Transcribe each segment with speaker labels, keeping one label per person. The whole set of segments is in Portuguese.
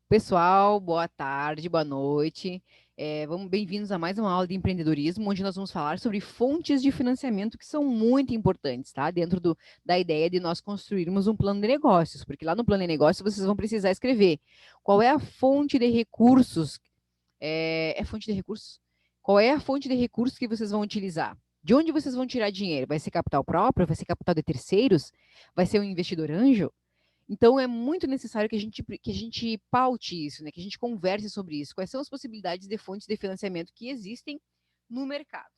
Speaker 1: Pessoal, boa tarde, boa noite. Bem-vindos a mais uma aula de empreendedorismo, onde nós vamos falar sobre fontes de financiamento que são muito importantes, tá? Dentro da ideia de nós construirmos um plano de negócios, porque lá no plano de negócios vocês vão precisar escrever qual é a fonte de recursos. É fonte de recursos? Qual é a fonte de recursos que vocês vão utilizar? De onde vocês vão tirar dinheiro? Vai ser capital próprio? Vai ser capital de terceiros? Vai ser um investidor anjo? Então, é muito necessário que a gente paute isso, né? Que a gente converse sobre isso. Quais são as possibilidades de fontes de financiamento que existem no mercado?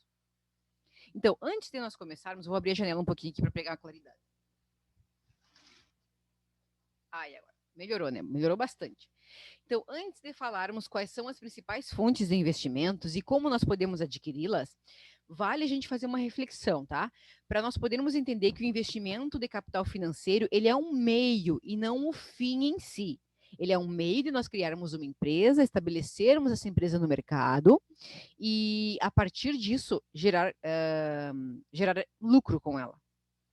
Speaker 1: Então, antes de nós começarmos, eu vou abrir a janela um pouquinho aqui para pegar a claridade. E agora? Melhorou, né? Melhorou bastante. Então, antes de falarmos quais são as principais fontes de investimentos e como nós podemos adquiri-las, vale a gente fazer uma reflexão, tá? Para nós podermos entender que o investimento de capital financeiro, ele é um meio e não o fim em si. Ele é um meio de nós criarmos uma empresa, estabelecermos essa empresa no mercado e, a partir disso, gerar lucro com ela,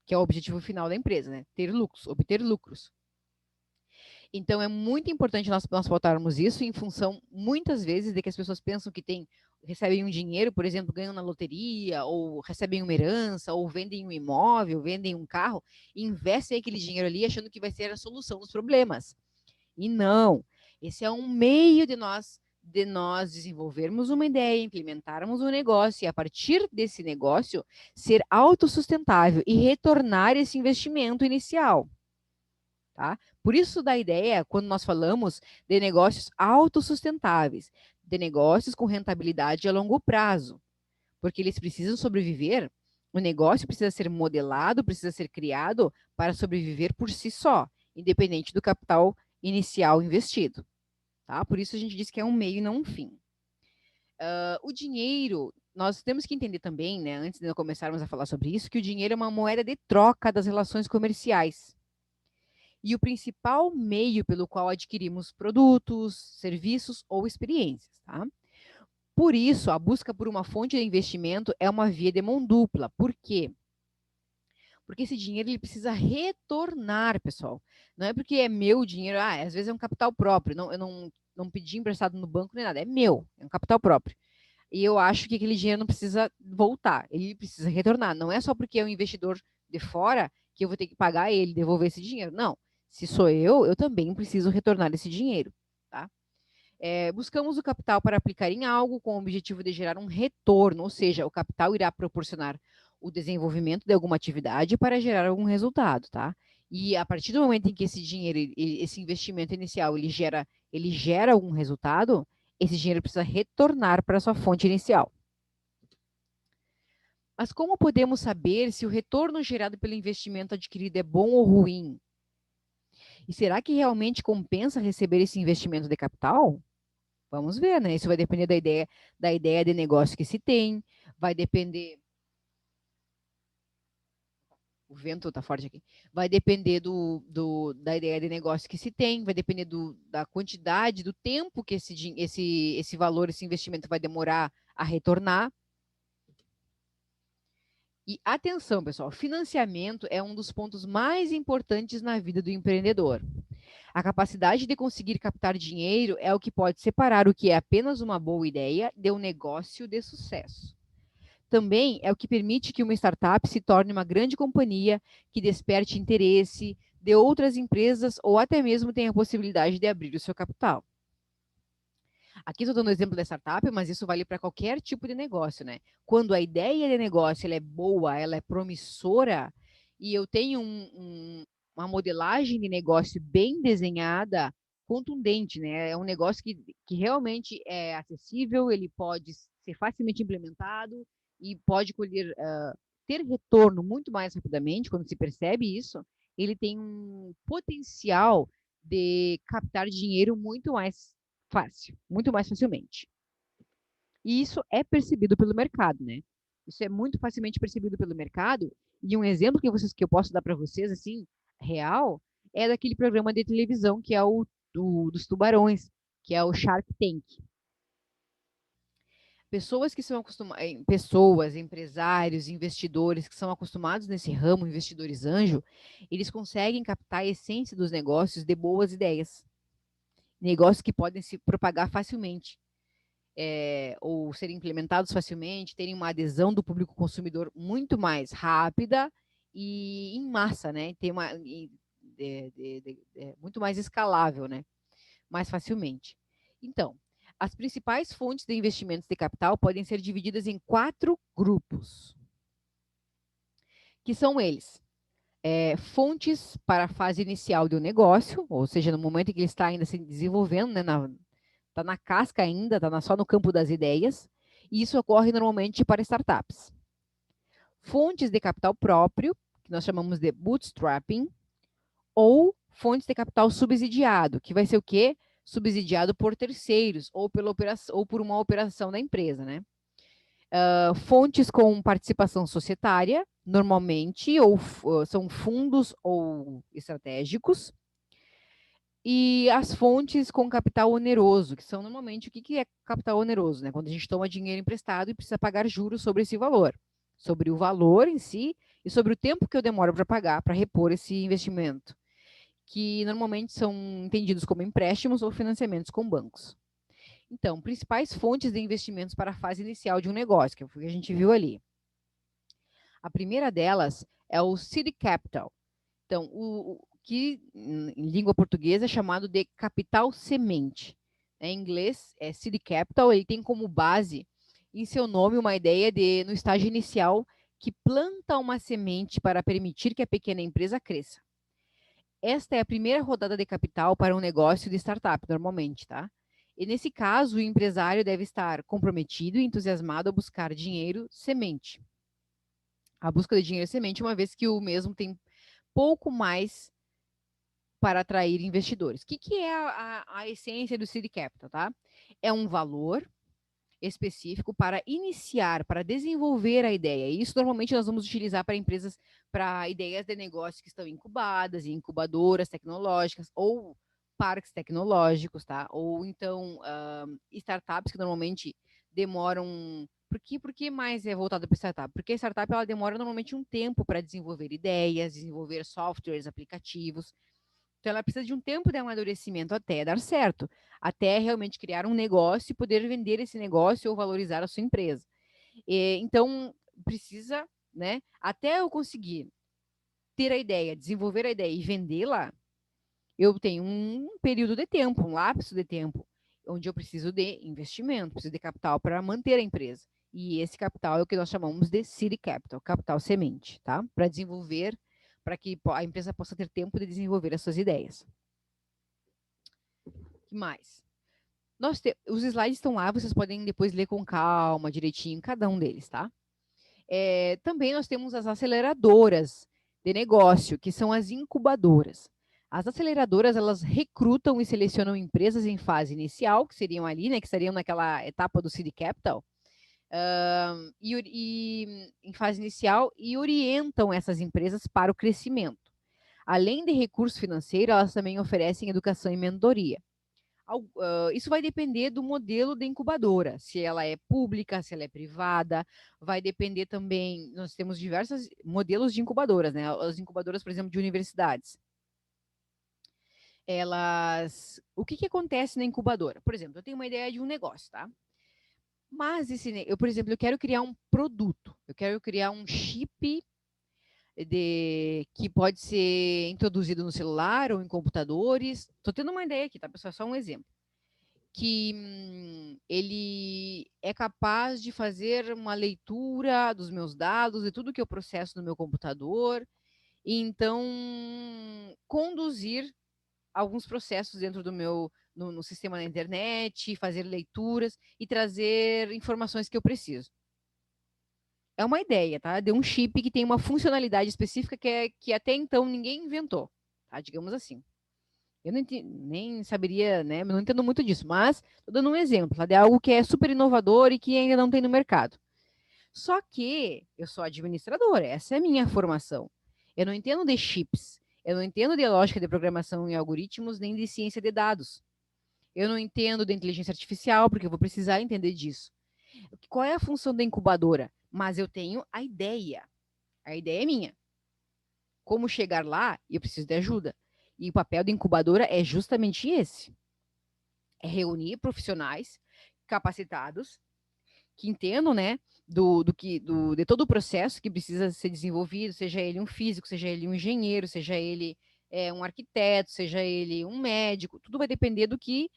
Speaker 1: que é o objetivo final da empresa, né? Ter lucros, obter lucros. Então, é muito importante nós pautarmos isso em função, muitas vezes, de que as pessoas pensam que recebem um dinheiro, por exemplo, ganham na loteria, ou recebem uma herança, ou vendem um imóvel, vendem um carro, e investem aquele dinheiro ali achando que vai ser a solução dos problemas. E não. Esse é um meio de nós desenvolvermos uma ideia, implementarmos um negócio, e a partir desse negócio, ser autossustentável e retornar esse investimento inicial. Tá? Por isso da ideia, quando nós falamos de negócios autossustentáveis, de negócios com rentabilidade a longo prazo, porque eles precisam sobreviver, o negócio precisa ser modelado, precisa ser criado para sobreviver por si só, independente do capital inicial investido. Tá? Por isso a gente diz que é um meio e não um fim. O dinheiro, nós temos que entender também, né, antes de começarmos a falar sobre isso, que o dinheiro é uma moeda de troca das relações comerciais e o principal meio pelo qual adquirimos produtos, serviços ou experiências. Tá? Por isso, a busca por uma fonte de investimento é uma via de mão dupla. Por quê? Porque esse dinheiro ele precisa retornar, pessoal. Não é porque é meu dinheiro, às vezes é um capital próprio. Não, eu não pedi emprestado no banco nem nada, é meu, é um capital próprio. E eu acho que aquele dinheiro não precisa voltar, ele precisa retornar. Não é só porque é um investidor de fora que eu vou ter que pagar ele, devolver esse dinheiro. Não. Se sou eu também preciso retornar esse dinheiro. Tá? Buscamos o capital para aplicar em algo com o objetivo de gerar um retorno, ou seja, o capital irá proporcionar o desenvolvimento de alguma atividade para gerar algum resultado, tá? E a partir do momento em que esse dinheiro, esse investimento inicial, ele gera algum resultado, esse dinheiro precisa retornar para a sua fonte inicial. Mas como podemos saber se o retorno gerado pelo investimento adquirido é bom ou ruim? E será que realmente compensa receber esse investimento de capital? Vamos ver, né? Isso vai depender da ideia de negócio que se tem, vai depender. O vento está forte aqui. Vai depender da ideia de negócio que se tem, vai depender da quantidade, do tempo que esse valor, esse investimento vai demorar a retornar. E atenção, pessoal, financiamento é um dos pontos mais importantes na vida do empreendedor. A capacidade de conseguir captar dinheiro é o que pode separar o que é apenas uma boa ideia de um negócio de sucesso. Também é o que permite que uma startup se torne uma grande companhia que desperte interesse de outras empresas ou até mesmo tenha a possibilidade de abrir o seu capital. Aqui estou dando o exemplo da startup, mas isso vale para qualquer tipo de negócio, né? Quando a ideia de negócio ela é boa, ela é promissora, e eu tenho uma modelagem de negócio bem desenhada, contundente, né? É um negócio que realmente é acessível, ele pode ser facilmente implementado e pode ter retorno muito mais rapidamente, quando se percebe isso, ele tem um potencial de captar dinheiro muito mais fácil, muito mais facilmente. E isso é percebido pelo mercado, né? Isso é muito facilmente percebido pelo mercado. E um exemplo que eu posso dar para vocês, assim, real, é daquele programa de televisão que é dos tubarões, que é o Shark Tank. Pessoas, empresários, investidores que são acostumados nesse ramo, investidores anjo, eles conseguem captar a essência dos negócios de boas ideias. negócios que podem se propagar facilmente, ou serem implementados facilmente, terem uma adesão do público consumidor muito mais rápida e em massa, né? Ter muito mais escalável, né? Mais facilmente. Então, as principais fontes de investimentos de capital podem ser divididas em 4 grupos, que são eles: fontes para a fase inicial do negócio, ou seja, no momento em que ele está ainda se desenvolvendo, né, está na casca ainda, está só no campo das ideias, e isso ocorre normalmente para startups. Fontes de capital próprio, que nós chamamos de bootstrapping, ou fontes de capital subsidiado, que vai ser o quê? Subsidiado por terceiros, ou por uma operação da empresa, né? Fontes com participação societária, normalmente, ou são fundos ou estratégicos, e as fontes com capital oneroso, que são normalmente, o que é capital oneroso? Né? Quando a gente toma dinheiro emprestado e precisa pagar juros sobre esse valor, sobre o valor em si e sobre o tempo que eu demoro para pagar, para repor esse investimento, que normalmente são entendidos como empréstimos ou financiamentos com bancos. Então, principais fontes de investimentos para a fase inicial de um negócio, que foi o que a gente viu ali. A primeira delas é o seed capital. Então, o que em língua portuguesa é chamado de capital semente. Em inglês é seed capital, ele tem como base em seu nome uma ideia de, no estágio inicial, que planta uma semente para permitir que a pequena empresa cresça. Esta é a primeira rodada de capital para um negócio de startup, normalmente, tá? E nesse caso, o empresário deve estar comprometido e entusiasmado a buscar dinheiro semente. A busca de dinheiro semente, uma vez que o mesmo tem pouco mais para atrair investidores. O que é a essência do seed capital, tá? É um valor específico para iniciar, para desenvolver a ideia. E isso normalmente nós vamos utilizar para empresas, para ideias de negócio que estão incubadas, em incubadoras tecnológicas ou parques tecnológicos, tá? Ou então startups que normalmente demoram. Por que mais é voltado para startup? Porque a startup ela demora normalmente um tempo para desenvolver ideias, desenvolver softwares, aplicativos. Então, ela precisa de um tempo de amadurecimento até dar certo, até realmente criar um negócio e poder vender esse negócio ou valorizar a sua empresa. Então, precisa, né? Até eu conseguir ter a ideia, desenvolver a ideia e vendê-la, eu tenho um período de tempo, um lapso de tempo, onde eu preciso de investimento, preciso de capital para manter a empresa. E esse capital é o que nós chamamos de seed capital, capital semente, tá? Para desenvolver, para que a empresa possa ter tempo de desenvolver as suas ideias. O que mais? Os slides estão lá, vocês podem depois ler com calma, direitinho, cada um deles, tá? Também nós temos as aceleradoras de negócio, que são as incubadoras. As aceleradoras, elas recrutam e selecionam empresas em fase inicial, que seriam ali, né, que estariam naquela etapa do seed capital, em fase inicial, e orientam essas empresas para o crescimento. Além de recurso financeiro, elas também oferecem educação e mentoria. Isso vai depender do modelo de incubadora, se ela é pública, se ela é privada, vai depender também, nós temos diversos modelos de incubadoras, né? As incubadoras, por exemplo, de universidades. O que acontece na incubadora? Por exemplo, eu tenho uma ideia de um negócio, tá? Mas por exemplo, eu quero criar um produto, eu quero criar um chip que pode ser introduzido no celular ou em computadores. Estou tendo uma ideia aqui, tá, pessoal? Só um exemplo. Que ele é capaz de fazer uma leitura dos meus dados, de tudo que eu processo no meu computador, e então conduzir alguns processos dentro do meu no sistema da internet, fazer leituras e trazer informações que eu preciso. É uma ideia, tá? De um chip que tem uma funcionalidade específica que até então ninguém inventou, tá? Digamos assim. Eu nem saberia, né? Não entendo muito disso, mas estou dando um exemplo, tá? De algo que é super inovador e que ainda não tem no mercado. Só que eu sou administradora, essa é a minha formação. Eu não entendo de chips, eu não entendo de lógica de programação em algoritmos, nem de ciência de dados. Eu não entendo de inteligência artificial, porque eu vou precisar entender disso. Qual é a função da incubadora? Mas eu tenho a ideia. A ideia é minha. Como chegar lá, eu preciso de ajuda. E o papel da incubadora é justamente esse. é reunir profissionais capacitados que entendam, né, de todo o processo que precisa ser desenvolvido, seja ele um físico, seja ele um engenheiro, seja ele um arquiteto, seja ele um médico, tudo vai depender do que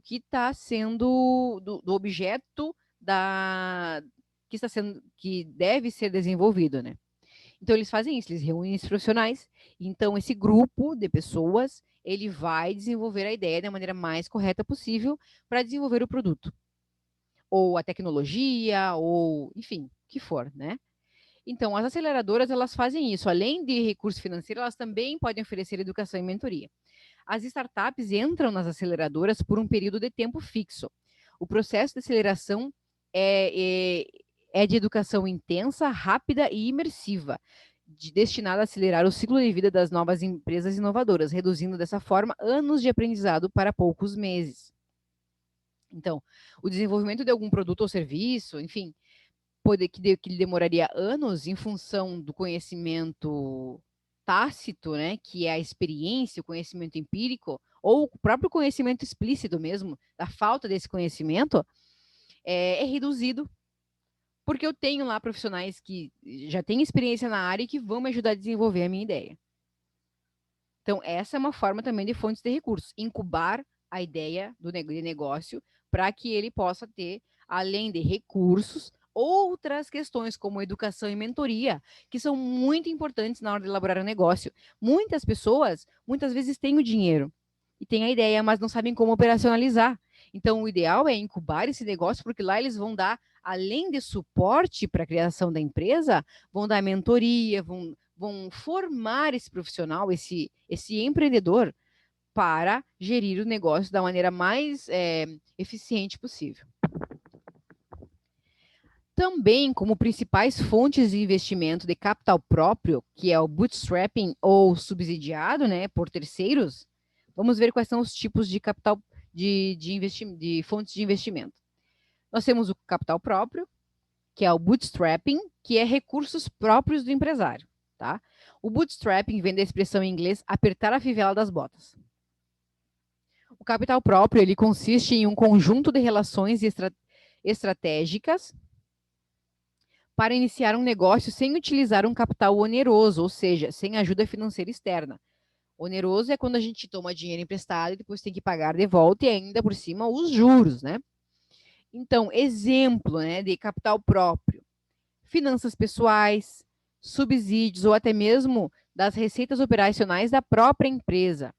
Speaker 1: está sendo, do objeto que está sendo, que deve ser desenvolvido, né? Então eles fazem isso, eles reúnem os profissionais, então esse grupo de pessoas, ele vai desenvolver a ideia da maneira mais correta possível para desenvolver o produto ou a tecnologia, ou enfim, o que for, né? Então, as aceleradoras, elas fazem isso. Além de recurso financeiro, elas também podem oferecer educação e mentoria. As startups entram nas aceleradoras por um período de tempo fixo. O processo de aceleração é de educação intensa, rápida e imersiva, destinada a acelerar o ciclo de vida das novas empresas inovadoras, reduzindo dessa forma anos de aprendizado para poucos meses. Então, o desenvolvimento de algum produto ou serviço, enfim, que demoraria anos em função do conhecimento tácito, né, que é a experiência, o conhecimento empírico, ou o próprio conhecimento explícito mesmo, da falta desse conhecimento, é reduzido, porque eu tenho lá profissionais que já têm experiência na área e que vão me ajudar a desenvolver a minha ideia. Então, essa é uma forma também de fontes de recursos, incubar a ideia de negócio para que ele possa ter, além de recursos, outras questões como educação e mentoria, que são muito importantes na hora de elaborar um negócio. Muitas pessoas, muitas vezes, têm o dinheiro e têm a ideia, mas não sabem como operacionalizar. Então, o ideal é incubar esse negócio, porque lá eles vão dar, além de suporte para a criação da empresa, vão dar mentoria, vão formar esse profissional, esse empreendedor, para gerir o negócio da maneira mais eficiente possível. Também, como principais fontes de investimento de capital próprio, que é o bootstrapping ou subsidiado, né, por terceiros, vamos ver quais são os tipos de capital de fontes de investimento. Nós temos o capital próprio, que é o bootstrapping, que é recursos próprios do empresário, tá? O bootstrapping vem da expressão em inglês apertar a fivela das botas. O capital próprio, ele consiste em um conjunto de relações estratégicas para iniciar um negócio sem utilizar um capital oneroso, ou seja, sem ajuda financeira externa. Oneroso é quando a gente toma dinheiro emprestado e depois tem que pagar de volta e ainda por cima os juros, né? Então, exemplo, né, de capital próprio: finanças pessoais, subsídios ou até mesmo das receitas operacionais da própria empresa.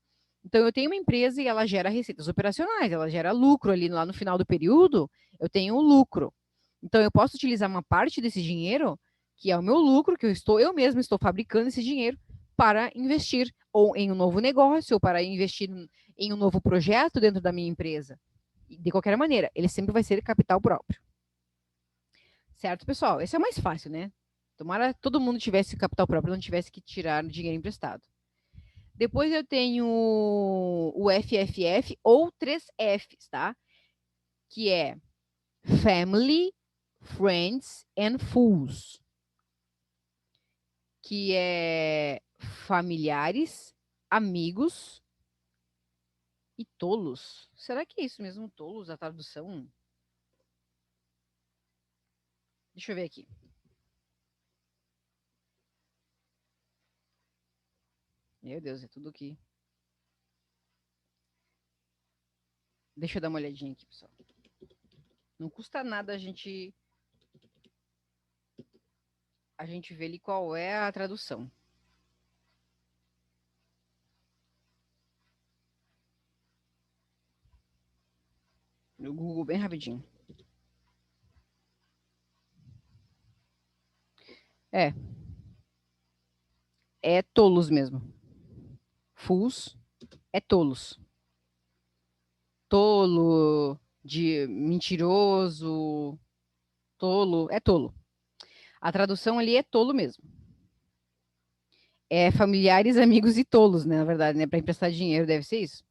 Speaker 1: Então, eu tenho uma empresa e ela gera receitas operacionais, ela gera lucro ali lá no final do período, eu tenho um lucro. Então, eu posso utilizar uma parte desse dinheiro, que é o meu lucro, que eu mesmo estou fabricando esse dinheiro, para investir ou em um novo negócio, ou para investir em um novo projeto dentro da minha empresa. De qualquer maneira, ele sempre vai ser capital próprio. Certo, pessoal? Esse é o mais fácil, né? Tomara todo mundo tivesse capital próprio, não tivesse que tirar dinheiro emprestado. Depois eu tenho o FFF ou 3Fs, tá? Que é Family, Friends and Fools. Que é familiares, amigos e tolos. Será que é isso mesmo, tolos, a tradução? Deixa eu ver aqui. Meu Deus, é tudo aqui. Deixa eu dar uma olhadinha aqui, pessoal. Não custa nada a gente ver ali qual é a tradução. No Google, bem rapidinho. É tolos mesmo. Fools é tolos. Tolo, de mentiroso, tolo, é tolo. A tradução ali é tolo mesmo. É familiares, amigos e tolos, né? Na verdade, né? Para emprestar dinheiro, deve ser isso.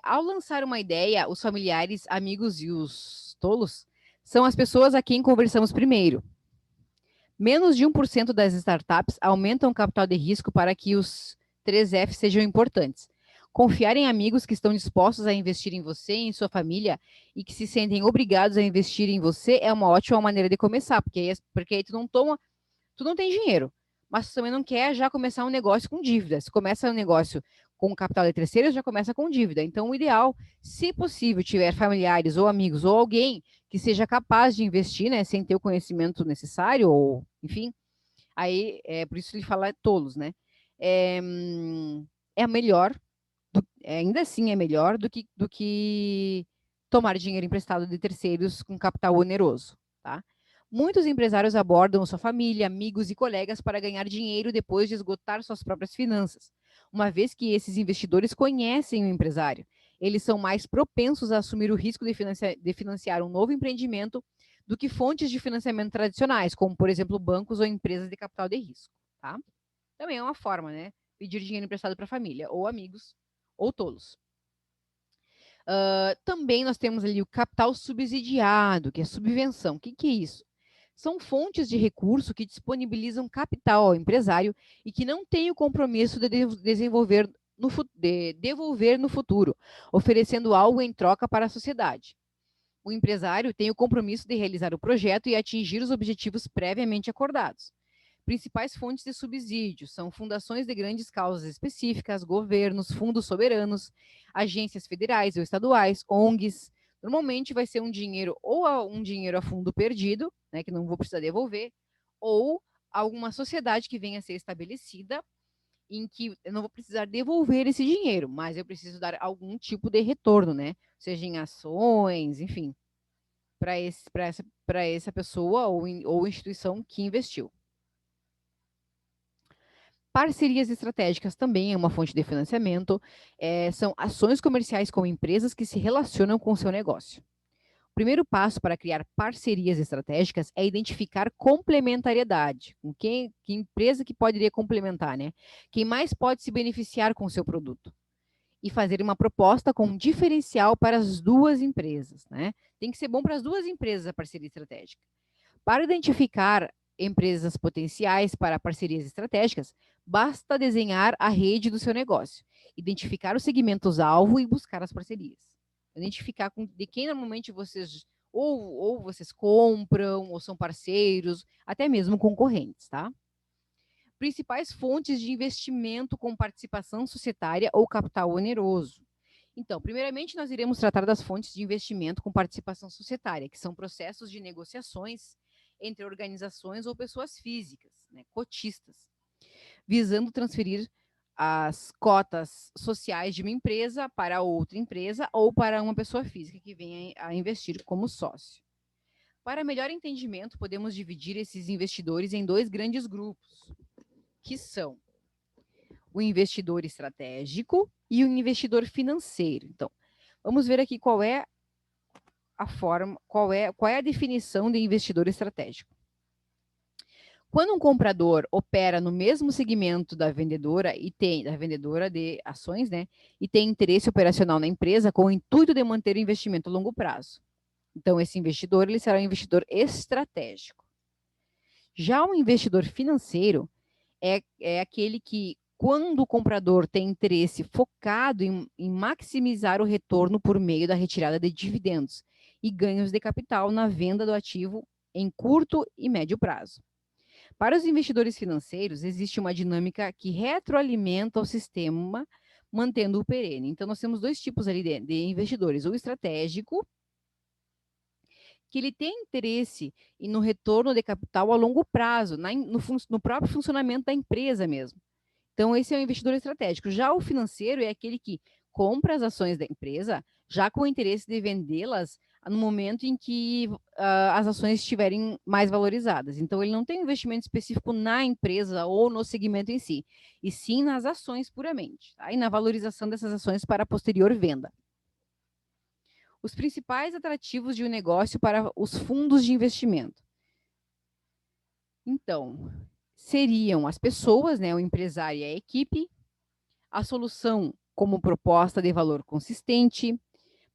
Speaker 1: Ao lançar uma ideia, os familiares, amigos e os tolos são as pessoas a quem conversamos primeiro. Menos de 1% das startups aumentam o capital de risco para que os 3F sejam importantes. Confiar em amigos que estão dispostos a investir em você e em sua família e que se sentem obrigados a investir em você é uma ótima maneira de começar, porque aí tu não tem dinheiro, mas tu também não quer já começar um negócio com dívida. Se começa um negócio com capital de terceiros, já começa com dívida. Então, o ideal, se possível, tiver familiares ou amigos ou alguém que seja capaz de investir, né, sem ter o conhecimento necessário, ou, enfim, aí, por isso ele fala tolos, né? É melhor, ainda assim é melhor do que tomar dinheiro emprestado de terceiros com capital oneroso, tá? Muitos empresários abordam sua família, amigos e colegas para ganhar dinheiro depois de esgotar suas próprias finanças. Uma vez que esses investidores conhecem o empresário, eles são mais propensos a assumir o risco de financiar um novo empreendimento do que fontes de financiamento tradicionais, como, por exemplo, bancos ou empresas de capital de risco, tá? Também é uma forma, né? Pedir dinheiro emprestado para a família, ou amigos, ou tolos. Também nós temos ali o capital subsidiado, que é subvenção. O que é isso? São fontes de recurso que disponibilizam capital ao empresário e que não têm o compromisso de devolver no futuro, oferecendo algo em troca para a sociedade. O empresário tem o compromisso de realizar o projeto e atingir os objetivos previamente acordados. Principais fontes de subsídio são fundações de grandes causas específicas, governos, fundos soberanos, agências federais ou estaduais, ONGs. Normalmente vai ser um dinheiro um dinheiro a fundo perdido, né, que não vou precisar devolver, ou alguma sociedade que venha a ser estabelecida em que eu não vou precisar devolver esse dinheiro, mas eu preciso dar algum tipo de retorno, né? Seja em ações, enfim, para essa pessoa ou instituição que investiu. Parcerias estratégicas também é uma fonte de financiamento, são ações comerciais com empresas que se relacionam com o seu negócio. O primeiro passo para criar parcerias estratégicas é identificar complementariedade. Com que empresa que poderia complementar, né? Quem mais pode se beneficiar com o seu produto? E fazer uma proposta com um diferencial para as duas empresas, né? Tem que ser bom para as duas empresas a parceria estratégica. Para identificar empresas potenciais para parcerias estratégicas, basta desenhar a rede do seu negócio, identificar os segmentos-alvo e buscar as parcerias. Identificar de quem normalmente vocês ou vocês compram, ou são parceiros, até mesmo concorrentes, tá? Principais fontes de investimento com participação societária ou capital oneroso. Então, primeiramente, nós iremos tratar das fontes de investimento com participação societária, que são processos de negociações entre organizações ou pessoas físicas, né, cotistas, visando transferir as cotas sociais de uma empresa para outra empresa ou para uma pessoa física que venha a investir como sócio. Para melhor entendimento, podemos dividir esses investidores em dois grandes grupos, que são o investidor estratégico e o investidor financeiro. Então, vamos ver aqui qual é a forma, qual é a definição de investidor estratégico. Quando um comprador opera no mesmo segmento da vendedora de ações, né, e tem interesse operacional na empresa com o intuito de manter o investimento a longo prazo. Então, esse investidor ele será um investidor estratégico. Já o investidor financeiro é aquele que, quando o comprador tem interesse focado em maximizar o retorno por meio da retirada de dividendos e ganhos de capital na venda do ativo em curto e médio prazo. Para os investidores financeiros, existe uma dinâmica que retroalimenta o sistema, mantendo-o perene. Então, nós temos dois tipos ali de investidores: o estratégico, que ele tem interesse no retorno de capital a longo prazo, no próprio funcionamento da empresa mesmo. Então, esse é o investidor estratégico. Já o financeiro é aquele que compra as ações da empresa, já com o interesse de vendê-las no momento em que as ações estiverem mais valorizadas. Então, ele não tem um investimento específico na empresa ou no segmento em si, e sim nas ações puramente, tá? E na valorização dessas ações para a posterior venda. Os principais atrativos de um negócio para os fundos de investimento. Então, seriam as pessoas, né, o empresário e a equipe, a solução como proposta de valor consistente,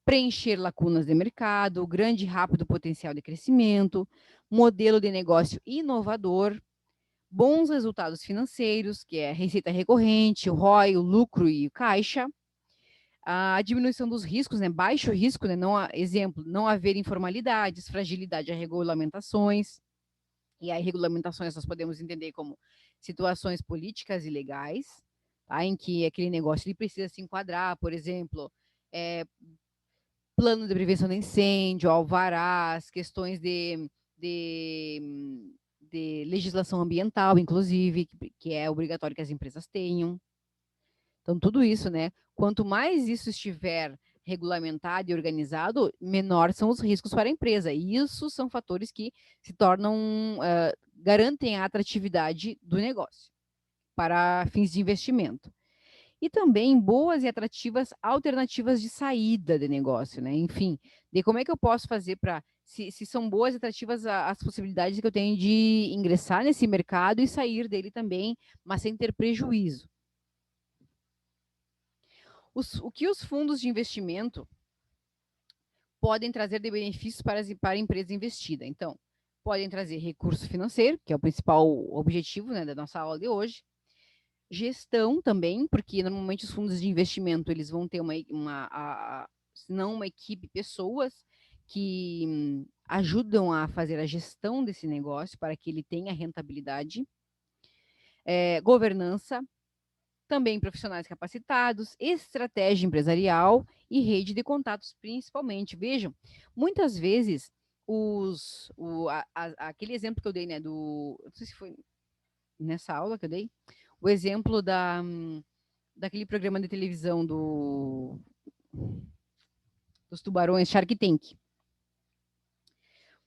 Speaker 1: preencher lacunas de mercado, grande e rápido potencial de crescimento, modelo de negócio inovador, bons resultados financeiros, que é receita recorrente, o ROI, o lucro e o caixa, A diminuição dos riscos, né? Baixo risco, né? Não, exemplo, não haver informalidades, fragilidade a regulamentações. E aí, regulamentações nós podemos entender como situações políticas e legais, tá? Em que aquele negócio ele precisa se enquadrar, por exemplo, plano de prevenção de incêndio, alvarás, questões de, de legislação ambiental, inclusive, que é obrigatório que as empresas tenham. Então, tudo isso, né? Quanto mais isso estiver regulamentado e organizado, menor são os riscos para a empresa. E isso são fatores que se tornam, garantem a atratividade do negócio para fins de investimento. E também boas e atrativas alternativas de saída de negócio, né? Enfim, de como é que eu posso fazer para, se são boas e atrativas as possibilidades que eu tenho de ingressar nesse mercado e sair dele também, mas sem ter prejuízo. O que os fundos de investimento podem trazer de benefícios para a empresa investida? Então, podem trazer recurso financeiro, que é o principal objetivo, né, da nossa aula de hoje. Gestão também, porque normalmente os fundos de investimento eles vão ter se não uma equipe, pessoas que ajudam a fazer a gestão desse negócio para que ele tenha rentabilidade. Governança, também profissionais capacitados, estratégia empresarial e rede de contatos, principalmente. Vejam, muitas vezes aquele exemplo que eu dei, né, não sei se foi nessa aula que eu dei, o exemplo daquele programa de televisão dos tubarões, Shark Tank.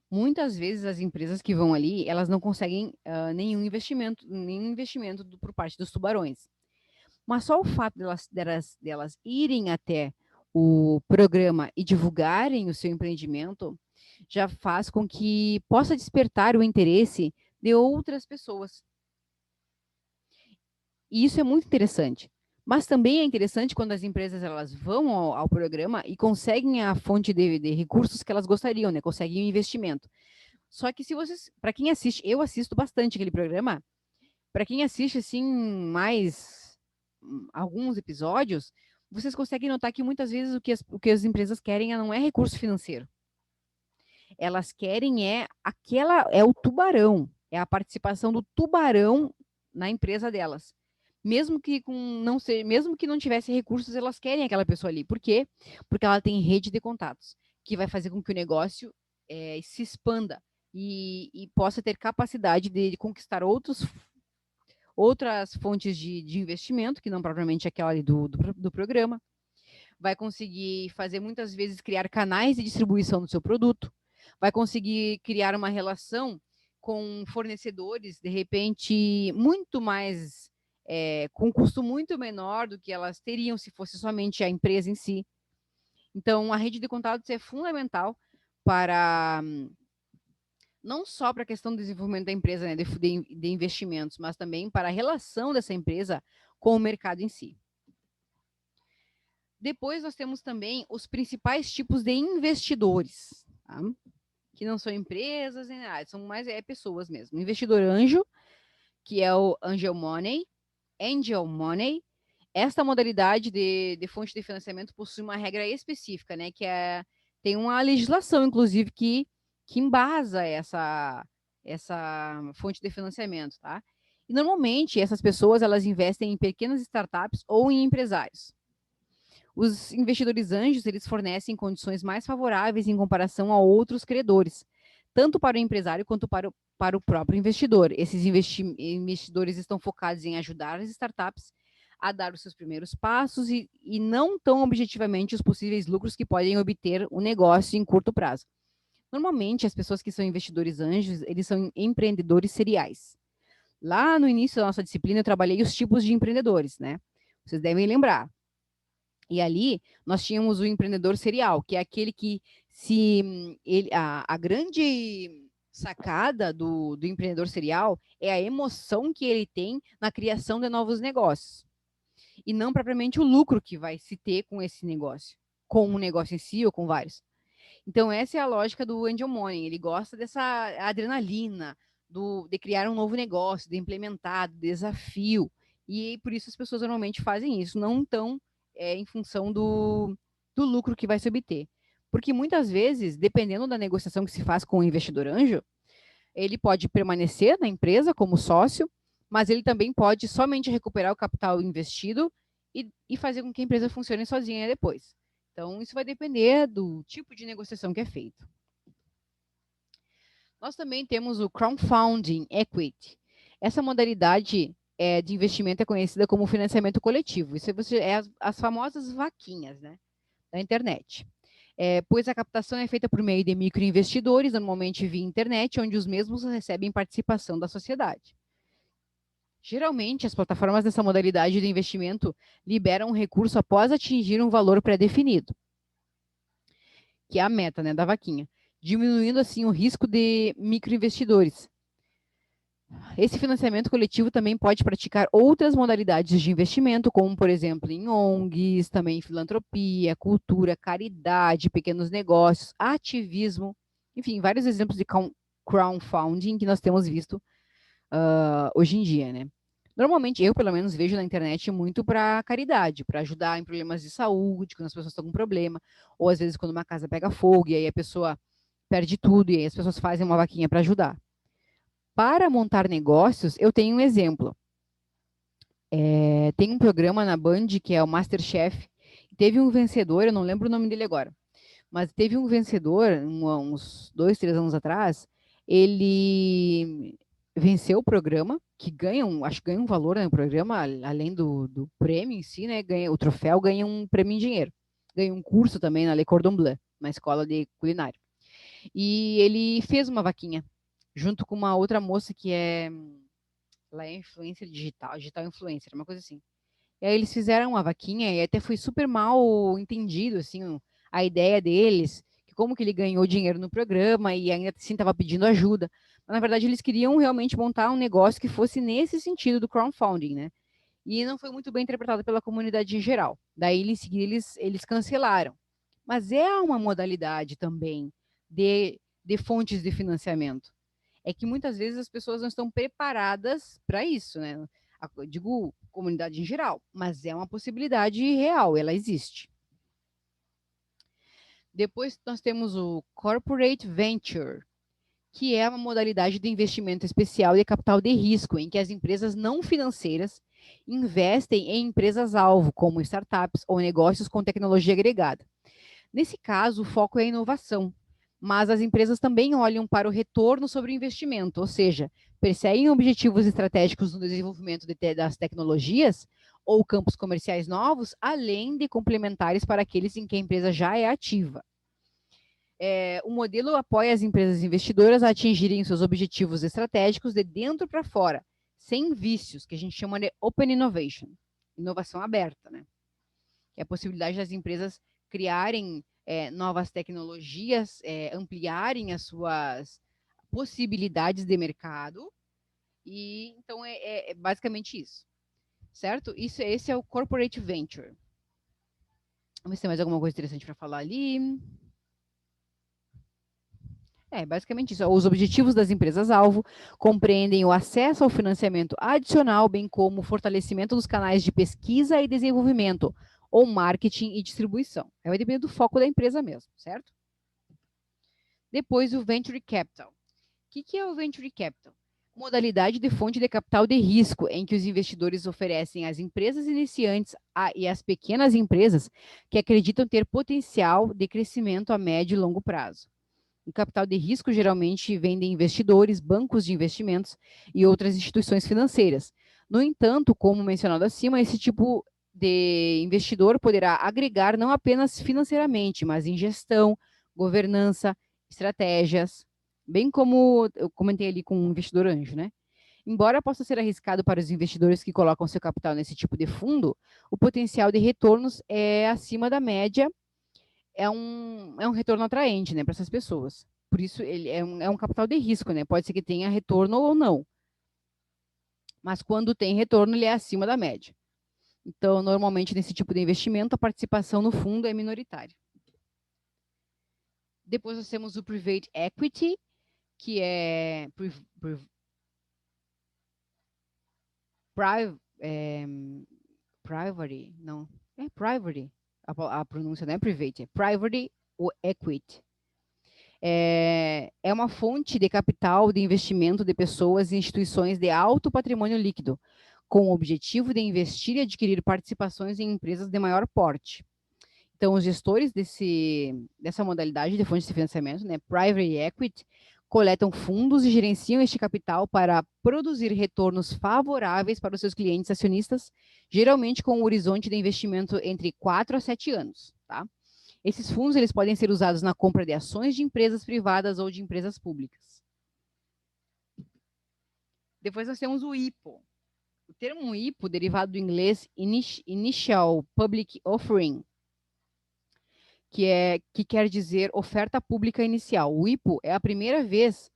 Speaker 1: Muitas vezes as empresas que vão ali, elas não conseguem nenhum investimento por parte dos tubarões. Mas só o fato delas irem até o programa e divulgarem o seu empreendimento já faz com que possa despertar o interesse de outras pessoas. E isso é muito interessante. Mas também é interessante quando as empresas elas vão ao programa e conseguem a fonte de recursos que elas gostariam, né? Conseguem o investimento. Só que se vocês, para quem assiste, eu assisto bastante aquele programa. Para quem assiste assim mais alguns episódios, vocês conseguem notar que muitas vezes o que as empresas querem não é recurso financeiro. Elas querem é o tubarão, é a participação do tubarão na empresa delas. Mesmo que não tivesse recursos, elas querem aquela pessoa ali. Por quê? Porque ela tem rede de contatos, que vai fazer com que o negócio se expanda e possa ter capacidade de conquistar outras fontes de investimento, que não propriamente aquela ali do programa. Vai conseguir fazer, muitas vezes, criar canais de distribuição do seu produto. Vai conseguir criar uma relação com fornecedores, de repente, muito mais, com um custo muito menor do que elas teriam se fosse somente a empresa em si. Então, a rede de contatos é fundamental para não só para a questão do desenvolvimento da empresa, né, de investimentos, mas também para a relação dessa empresa com o mercado em si. Depois nós temos também os principais tipos de investidores, tá? Que não são empresas, nem nada, são mais pessoas mesmo. Investidor anjo, que é o Angel Money. Esta modalidade de fonte de financiamento possui uma regra específica, né? Tem uma legislação, inclusive, que embasa essa fonte de financiamento, tá? E normalmente essas pessoas elas investem em pequenas startups ou em empresários. Os investidores anjos eles fornecem condições mais favoráveis em comparação a outros credores, tanto para o empresário quanto para o próprio investidor. Esses investidores estão focados em ajudar as startups a dar os seus primeiros passos e não tão objetivamente os possíveis lucros que podem obter o negócio em curto prazo. Normalmente, as pessoas que são investidores anjos, eles são empreendedores seriais. Lá no início da nossa disciplina, eu trabalhei os tipos de empreendedores, né? Vocês devem lembrar. E ali nós tínhamos o empreendedor serial, que é aquele que a grande sacada do empreendedor serial é a emoção que ele tem na criação de novos negócios. E não propriamente o lucro que vai se ter com esse negócio, com um negócio em si ou com vários. Então, essa é a lógica do Angel Money. Ele gosta dessa adrenalina, de criar um novo negócio, de implementar, do desafio. E por isso as pessoas normalmente fazem isso, não tão em função do lucro que vai se obter. Porque muitas vezes, dependendo da negociação que se faz com o investidor anjo, ele pode permanecer na empresa como sócio, mas ele também pode somente recuperar o capital investido e fazer com que a empresa funcione sozinha depois. Então, isso vai depender do tipo de negociação que é feito. Nós também temos o crowdfunding equity. Essa modalidade de investimento é conhecida como financiamento coletivo. Isso é as famosas vaquinhas, né, da internet. Pois a captação é feita por meio de microinvestidores, normalmente via internet, onde os mesmos recebem participação da sociedade. Geralmente, as plataformas dessa modalidade de investimento liberam um recurso após atingir um valor pré-definido, que é a meta, né, da vaquinha, diminuindo assim o risco de microinvestidores. Esse financiamento coletivo também pode praticar outras modalidades de investimento, como, por exemplo, em ONGs, também filantropia, cultura, caridade, pequenos negócios, ativismo, enfim, vários exemplos de crowdfunding que nós temos visto hoje em dia, né? Normalmente, eu, pelo menos, vejo na internet muito para caridade, para ajudar em problemas de saúde, quando as pessoas estão com problema, ou às vezes quando uma casa pega fogo e aí a pessoa perde tudo e aí as pessoas fazem uma vaquinha para ajudar. Para montar negócios, eu tenho um exemplo. Tem um programa na Band que é o MasterChef. Teve um vencedor, eu não lembro o nome dele agora, mas teve um vencedor, uns 2, 3 anos atrás, ele venceu o programa, que acho que ganha um valor, né, no programa, além do prêmio em si, né, ganha, o troféu ganha um prêmio em dinheiro. Ganha um curso também na Le Cordon Bleu, uma escola de culinária. E ele fez uma vaquinha, junto com uma outra moça que ela é influencer digital influencer, uma coisa assim. E aí eles fizeram uma vaquinha e até foi super mal entendido, assim, a ideia deles, que como que ele ganhou dinheiro no programa e ainda assim estava pedindo ajuda. Mas, na verdade, eles queriam realmente montar um negócio que fosse nesse sentido do crowdfunding, né? E não foi muito bem interpretado pela comunidade em geral. Daí, em seguida, eles cancelaram. Mas é uma modalidade também de fontes de financiamento. É que muitas vezes as pessoas não estão preparadas para isso, né? Eu digo comunidade em geral, mas é uma possibilidade real, ela existe. Depois nós temos o Corporate Venture, que é uma modalidade de investimento especial de capital de risco, em que as empresas não financeiras investem em empresas-alvo, como startups ou negócios com tecnologia agregada. Nesse caso, o foco é a inovação, mas as empresas também olham para o retorno sobre o investimento, ou seja, perseguem objetivos estratégicos no desenvolvimento das tecnologias ou campos comerciais novos, além de complementares para aqueles em que a empresa já é ativa. O modelo apoia as empresas investidoras a atingirem seus objetivos estratégicos de dentro para fora, sem vícios, que a gente chama de Open Innovation, inovação aberta, né? É a possibilidade das empresas criarem novas tecnologias, ampliarem as suas possibilidades de mercado, e então é basicamente isso, certo? Esse é o Corporate Venture. Vamos ver se tem mais alguma coisa interessante para falar ali. Basicamente isso. Os objetivos das empresas-alvo compreendem o acesso ao financiamento adicional, bem como o fortalecimento dos canais de pesquisa e desenvolvimento, ou marketing e distribuição. Vai depender do foco da empresa mesmo, certo? Depois, o Venture Capital. O que é o Venture Capital? Modalidade de fonte de capital de risco, em que os investidores oferecem às empresas iniciantes e às pequenas empresas que acreditam ter potencial de crescimento a médio e longo prazo. O capital de risco geralmente vem de investidores, bancos de investimentos e outras instituições financeiras. No entanto, como mencionado acima, esse tipo de investidor poderá agregar não apenas financeiramente, mas em gestão, governança, estratégias, bem como eu comentei ali com o investidor anjo, né? Embora possa ser arriscado para os investidores que colocam seu capital nesse tipo de fundo, o potencial de retornos é acima da média, é um retorno atraente, né, para essas pessoas. Por isso, ele é um capital de risco, né? Pode ser que tenha retorno ou não. Mas quando tem retorno, ele é acima da média. Então, normalmente, nesse tipo de investimento, a participação no fundo é minoritária. Depois nós temos o Private Equity, que é private, não. É private. A pronúncia não é private, é private ou equity. É uma fonte de capital de investimento de pessoas e instituições de alto patrimônio líquido, com o objetivo de investir e adquirir participações em empresas de maior porte. Então, os gestores dessa modalidade de fonte de financiamento, né, private equity, coletam fundos e gerenciam este capital para produzir retornos favoráveis para os seus clientes acionistas, geralmente com um horizonte de investimento entre 4 a 7 anos, tá? Esses fundos eles podem ser usados na compra de ações de empresas privadas ou de empresas públicas. Depois nós temos o IPO. O termo IPO, derivado do inglês Initial Public Offering, que quer dizer oferta pública inicial. O IPO é a primeira vez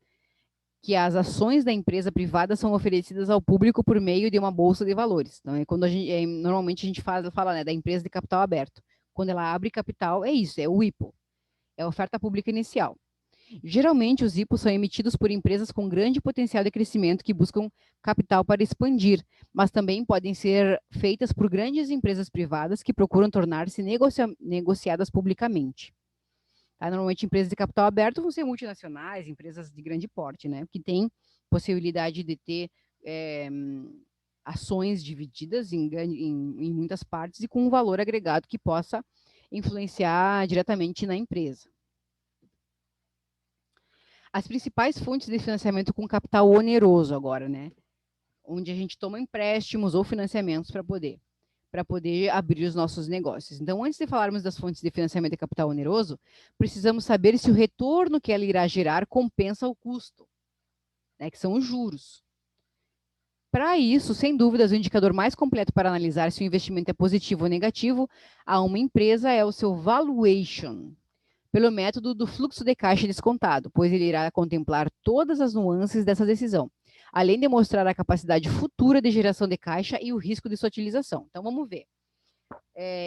Speaker 1: que as ações da empresa privada são oferecidas ao público por meio de uma bolsa de valores. Então, quando normalmente a gente fala né, da empresa de capital aberto. Quando ela abre capital, é isso, é o IPO, é a oferta pública inicial. Geralmente, os IPOs são emitidos por empresas com grande potencial de crescimento que buscam capital para expandir, mas também podem ser feitas por grandes empresas privadas que procuram tornar-se negociadas publicamente. Tá? Normalmente, empresas de capital aberto vão ser multinacionais, empresas de grande porte, né? Que têm possibilidade de ter ações divididas em muitas partes e com um valor agregado que possa influenciar diretamente na empresa. As principais fontes de financiamento com capital oneroso agora, né? Onde a gente toma empréstimos ou financiamentos para poder abrir os nossos negócios. Então, antes de falarmos das fontes de financiamento de capital oneroso, precisamos saber se o retorno que ela irá gerar compensa o custo, né, que são os juros. Para isso, sem dúvidas, o indicador mais completo para analisar se o investimento é positivo ou negativo a uma empresa é o seu valuation, pelo método do fluxo de caixa descontado, pois ele irá contemplar todas as nuances dessa decisão, além de mostrar a capacidade futura de geração de caixa e o risco de sua utilização. Então, vamos ver.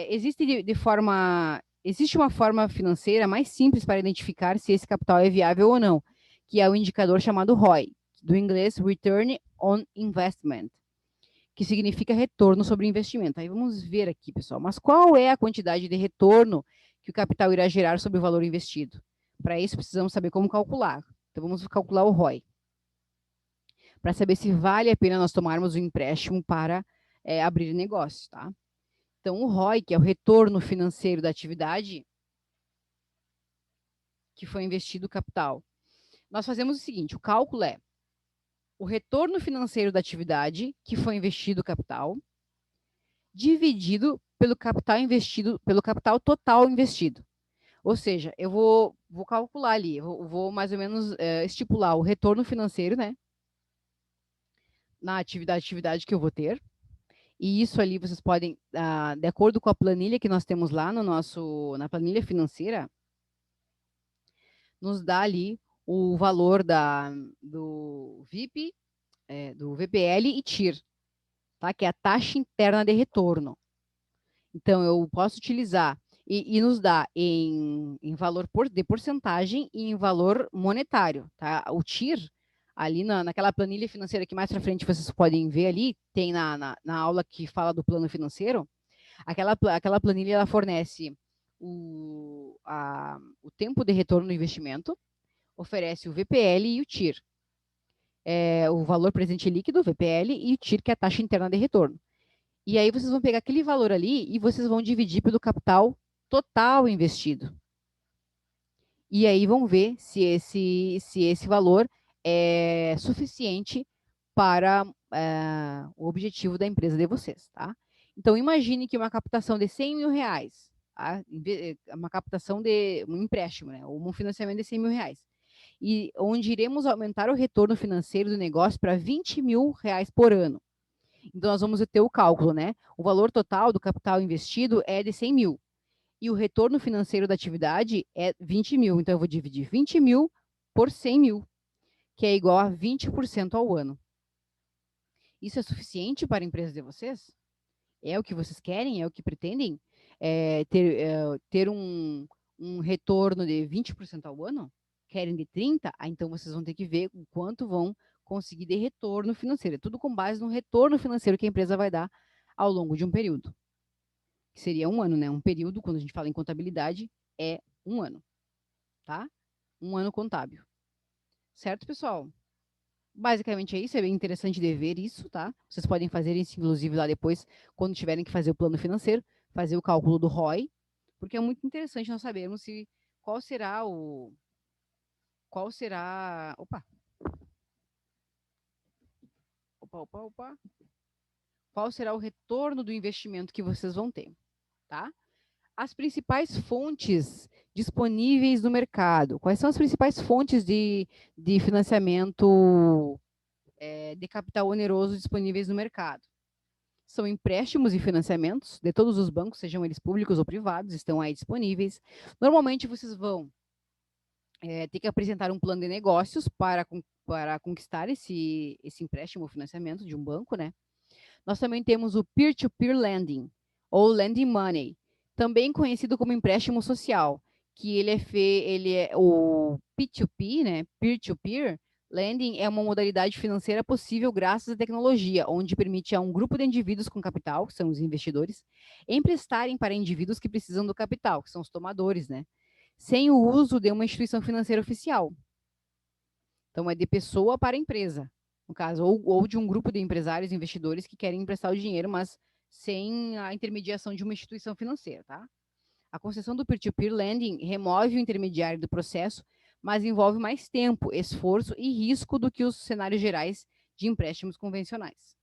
Speaker 1: Existe uma forma financeira mais simples para identificar se esse capital é viável ou não, que é o indicador chamado ROI, do inglês Return on Investment, que significa retorno sobre investimento. Aí vamos ver aqui, pessoal, mas qual é a quantidade de retorno que o capital irá gerar sobre o valor investido? Para isso, precisamos saber como calcular. Então, vamos calcular o ROI, para saber se vale a pena nós tomarmos um empréstimo para abrir negócio, tá? Então, o ROI, que é o retorno financeiro da atividade que foi investido o capital. Nós fazemos o seguinte, o cálculo é o retorno financeiro da atividade que foi investido o capital, dividido pelo capital investido, pelo capital total investido. Ou seja, eu vou calcular ali, eu vou mais ou menos estipular o retorno financeiro, né? Na atividade que eu vou ter. E isso ali vocês podem, de acordo com a planilha que nós temos lá na planilha financeira, nos dá ali o valor do VIP, do VPL e TIR, tá? Que é a taxa interna de retorno. Então, eu posso utilizar e nos dá em valor de porcentagem e em valor monetário, tá? O TIR, ali naquela planilha financeira que mais para frente vocês podem ver ali, tem na aula que fala do plano financeiro, aquela planilha ela fornece o tempo de retorno do investimento, oferece o VPL e o TIR. O valor presente líquido, o VPL, e o TIR, que é a taxa interna de retorno. E aí vocês vão pegar aquele valor ali e vocês vão dividir pelo capital total investido. E aí vão ver se esse valor é suficiente para o objetivo da empresa de vocês, tá? Então, imagine que uma captação de 100 mil reais, tá? Uma captação de um empréstimo, né? Ou um financiamento de 100 mil reais. E onde iremos aumentar o retorno financeiro do negócio para 20 mil reais por ano. Então, nós vamos ter o cálculo, né? O valor total do capital investido é de 100 mil. E o retorno financeiro da atividade é 20 mil. Então, eu vou dividir 20 mil por 100 mil, que é igual a 20% ao ano. Isso é suficiente para a empresa de vocês? É o que vocês querem? É o que pretendem? Ter um retorno de 20% ao ano? Querem de 30%? Então, vocês vão ter que ver o quanto vão conseguir de retorno financeiro. É tudo com base no retorno financeiro que a empresa vai dar ao longo de um período. que seria um ano, né? Um período, quando a gente fala em contabilidade, é um ano, tá? Um ano contábil. Certo, pessoal? Basicamente é isso, é bem interessante de ver isso, tá? Vocês podem fazer isso, inclusive, lá depois, quando tiverem que fazer o plano financeiro, fazer o cálculo do ROI, porque é muito interessante nós sabermos se qual será o. Qual será. Opa. Qual será o retorno do investimento que vocês vão ter, tá? As principais fontes disponíveis no mercado. Quais são as principais fontes de financiamento de capital oneroso disponíveis no mercado? São empréstimos e financiamentos de todos os bancos, sejam eles públicos ou privados, estão aí disponíveis. Normalmente vocês vão ter que apresentar um plano de negócios para conquistar esse empréstimo ou financiamento de um banco, né? Nós também temos o peer-to-peer lending, ou lending money, também conhecido como empréstimo social, que ele é o P2P, né? Peer-to-peer lending é uma modalidade financeira possível graças à tecnologia, onde permite a um grupo de indivíduos com capital, que são os investidores, emprestarem para indivíduos que precisam do capital, que são os tomadores, né? Sem o uso de uma instituição financeira oficial. Então, é de pessoa para empresa, no caso, ou de um grupo de empresários e investidores que querem emprestar o dinheiro, mas sem a intermediação de uma instituição financeira, tá? A concessão do peer-to-peer lending remove o intermediário do processo, mas envolve mais tempo, esforço e risco do que os cenários gerais de empréstimos convencionais.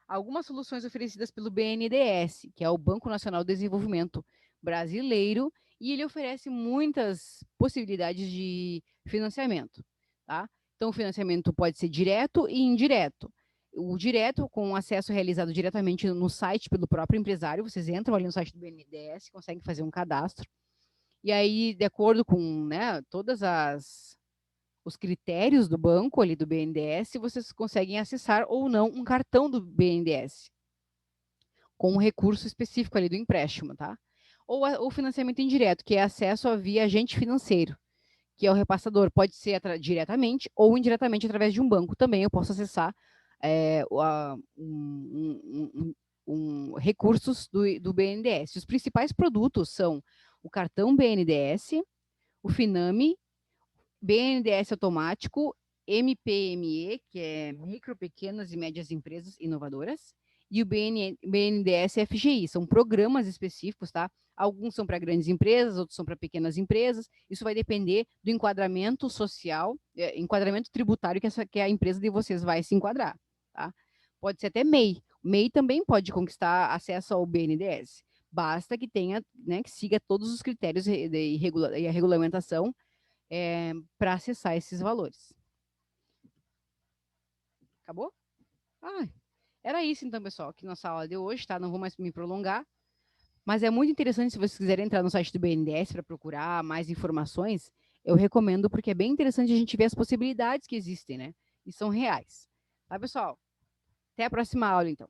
Speaker 1: Algumas soluções oferecidas pelo BNDES, que é o Banco Nacional de Desenvolvimento Brasileiro, e ele oferece muitas possibilidades de financiamento, tá? Então, o financiamento pode ser direto e indireto. O direto, com acesso realizado diretamente no site pelo próprio empresário, vocês entram ali no site do BNDES, conseguem fazer um cadastro, e aí, de acordo com, né, todas os critérios do banco ali do BNDES, vocês conseguem acessar ou não um cartão do BNDES com um recurso específico ali do empréstimo, tá? Ou o financiamento indireto, que é acesso a via agente financeiro, que é o repassador. Pode ser diretamente ou indiretamente através de um banco também. Eu posso acessar recursos do BNDES. Os principais produtos são o cartão BNDES, o Finame, BNDES automático, MPME, que é micro, pequenas e médias empresas inovadoras, e o BNDES FGI, são programas específicos, tá? Alguns são para grandes empresas, outros são para pequenas empresas. Isso vai depender do enquadramento social, enquadramento tributário que a empresa de vocês vai se enquadrar, tá? Pode ser até MEI. MEI também pode conquistar acesso ao BNDES. Basta que tenha, né, que siga todos os critérios e a regulamentação para acessar esses valores. Acabou? Ah, era isso então, pessoal, aqui nossa aula de hoje, tá? Não vou mais me prolongar, mas é muito interessante se vocês quiserem entrar no site do BNDES para procurar mais informações, eu recomendo porque é bem interessante a gente ver as possibilidades que existem, né? E são reais. Tá, pessoal? Até a próxima aula, então.